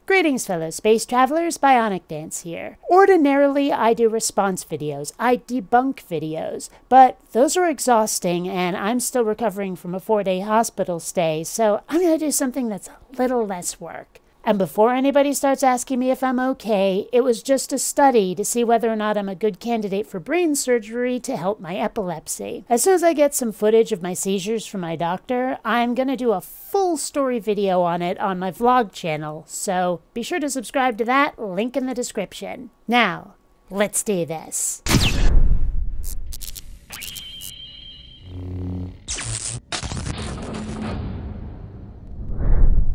Greetings, fellow space travelers, BionicDance here. Ordinarily, I do response videos, I debunk videos, but those are exhausting and I'm still recovering from a 4-day hospital stay, so I'm going to do something that's a little less work. And before anybody starts asking me if I'm okay, it was just a study to see whether or not I'm a good candidate for brain surgery to help my epilepsy. As soon as I get some footage of my seizures from my doctor, I'm going to do a full story video on it on my vlog channel, so be sure to subscribe to that, link in the description. Now, let's do this.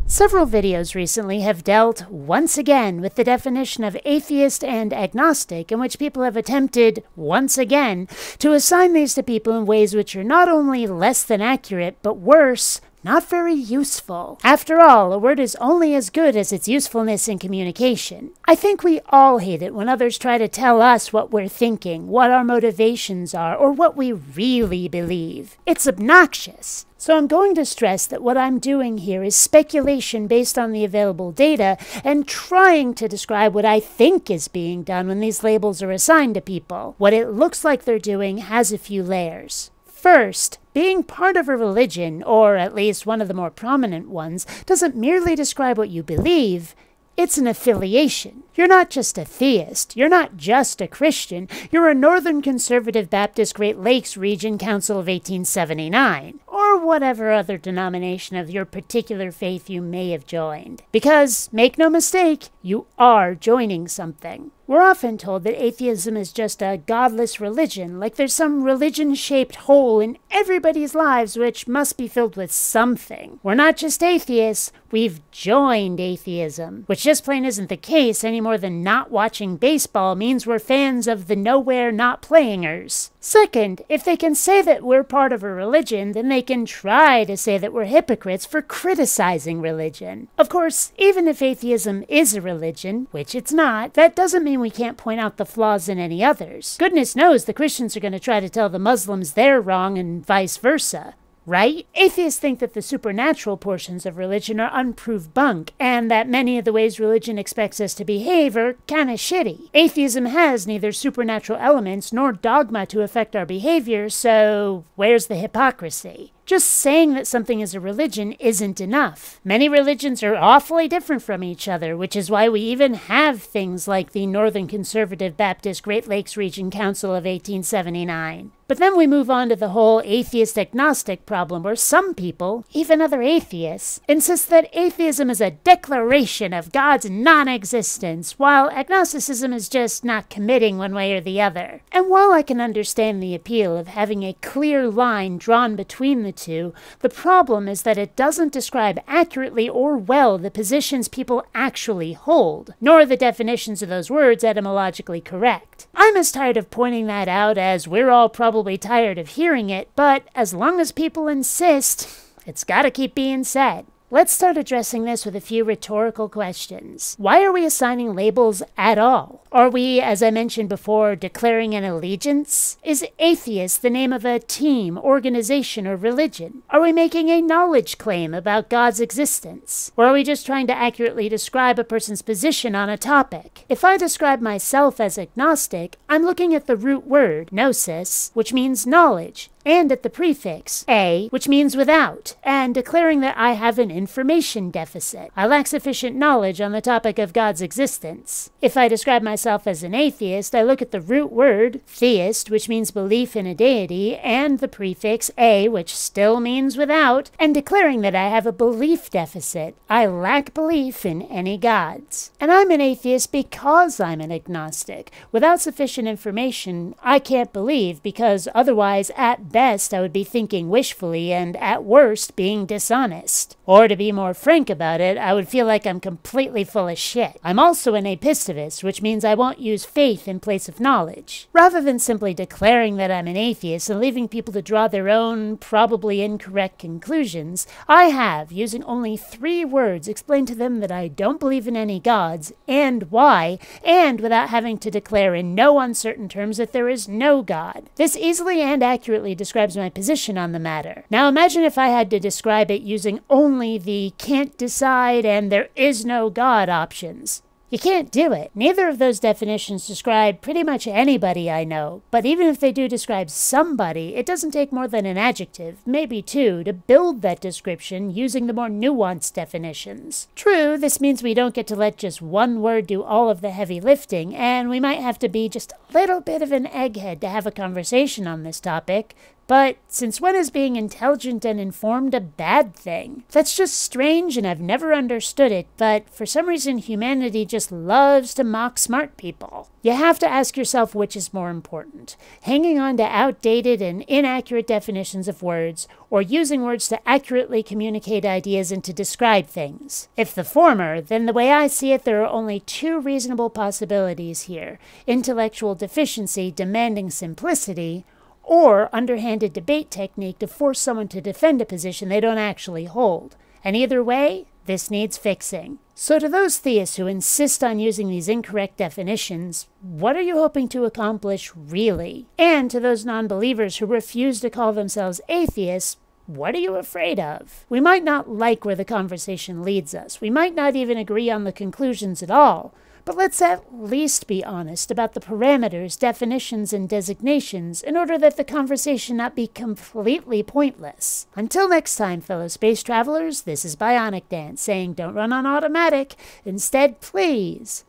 Several videos recently have dealt, once again, with the definition of atheist and agnostic, in which people have attempted, once again, to assign these to people in ways which are not only less than accurate, but worse, not very useful. After all, a word is only as good as its usefulness in communication. I think we all hate it when others try to tell us what we're thinking, what our motivations are, or what we really believe. It's obnoxious. So I'm going to stress that what I'm doing here is speculation based on the available data and trying to describe what I think is being done when these labels are assigned to people. What it looks like they're doing has a few layers. First, being part of a religion, or at least one of the more prominent ones, doesn't merely describe what you believe, it's an affiliation. You're not just a theist, you're not just a Christian, you're a Northern Conservative Baptist Great Lakes Region Council of 1879, or whatever other denomination of your particular faith you may have joined. Because, make no mistake, you are joining something. We're often told that atheism is just a godless religion, like there's some religion-shaped hole in everybody's lives which must be filled with something. We're not just atheists, we've joined atheism, which just plain isn't the case any more than not watching baseball means we're fans of the nowhere not playingers. Second, if they can say that we're part of a religion, then they can try to say that we're hypocrites for criticizing religion. Of course, even if atheism is a religion, which it's not, that doesn't mean we can't point out the flaws in any others. Goodness knows the Christians are going to try to tell the Muslims they're wrong and vice versa. Right? Atheists think that the supernatural portions of religion are unproved bunk, and that many of the ways religion expects us to behave are kinda shitty. Atheism has neither supernatural elements nor dogma to affect our behavior, so where's the hypocrisy? Just saying that something is a religion isn't enough. Many religions are awfully different from each other, which is why we even have things like the Northern Conservative Baptist Great Lakes Region Council of 1879. But then we move on to the whole atheist-agnostic problem, where some people, even other atheists, insist that atheism is a declaration of God's non-existence, while agnosticism is just not committing one way or the other. And while I can understand the appeal of having a clear line drawn between the two, the problem is that it doesn't describe accurately or well the positions people actually hold, nor the definitions of those words etymologically correct. I'm as tired of pointing that out as we're all probably tired of hearing it, but as long as people insist, it's gotta keep being said. Let's start addressing this with a few rhetorical questions. Why are we assigning labels at all? Are we, as I mentioned before, declaring an allegiance? Is atheist the name of a team, organization, or religion? Are we making a knowledge claim about God's existence? Or are we just trying to accurately describe a person's position on a topic? If I describe myself as agnostic, I'm looking at the root word, gnosis, which means knowledge, and at the prefix, a, which means without, and declaring that I have an information deficit. I lack sufficient knowledge on the topic of God's existence. If I describe myself as an atheist, I look at the root word, theist, which means belief in a deity, and the prefix, a, which still means without, and declaring that I have a belief deficit. I lack belief in any gods. And I'm an atheist because I'm an agnostic. Without sufficient information, I can't believe, because otherwise, at best, I would be thinking wishfully and, at worst, being dishonest. Or to be more frank about it, I would feel like I'm completely full of shit. I'm also an apistivist, which means I won't use faith in place of knowledge. Rather than simply declaring that I'm an atheist and leaving people to draw their own, probably incorrect conclusions, I have, using only 3 words, explained to them that I don't believe in any gods, and why, and without having to declare in no uncertain terms that there is no God. This easily and accurately describes my position on the matter. Now imagine if I had to describe it using only only the can't decide and there is no God options. You can't do it. Neither of those definitions describe pretty much anybody I know, but even if they do describe somebody, it doesn't take more than an adjective, maybe two, to build that description using the more nuanced definitions. True, this means we don't get to let just one word do all of the heavy lifting, and we might have to be just a little bit of an egghead to have a conversation on this topic. But since when is being intelligent and informed a bad thing? That's just strange, and I've never understood it, but for some reason humanity just loves to mock smart people. You have to ask yourself which is more important, hanging on to outdated and inaccurate definitions of words, or using words to accurately communicate ideas and to describe things. If the former, then the way I see it, there are only two reasonable possibilities here: intellectual deficiency demanding simplicity, or underhanded debate technique to force someone to defend a position they don't actually hold. And either way, this needs fixing. So to those theists who insist on using these incorrect definitions, what are you hoping to accomplish really? And to those non-believers who refuse to call themselves atheists, what are you afraid of? We might not like where the conversation leads us. We might not even agree on the conclusions at all. But let's at least be honest about the parameters, definitions, and designations in order that the conversation not be completely pointless. Until next time, fellow space travelers, this is BionicDance saying don't run on automatic. Instead, please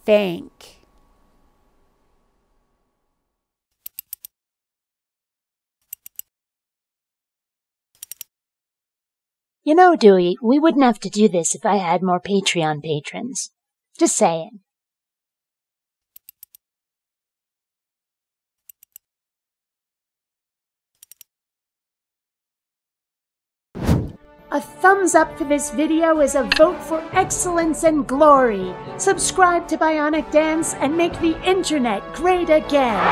think. You know, Dewey, we wouldn't have to do this if I had more Patreon patrons. Just saying. A thumbs up for this video is a vote for excellence and glory. Subscribe to BionicDance and make the internet great again.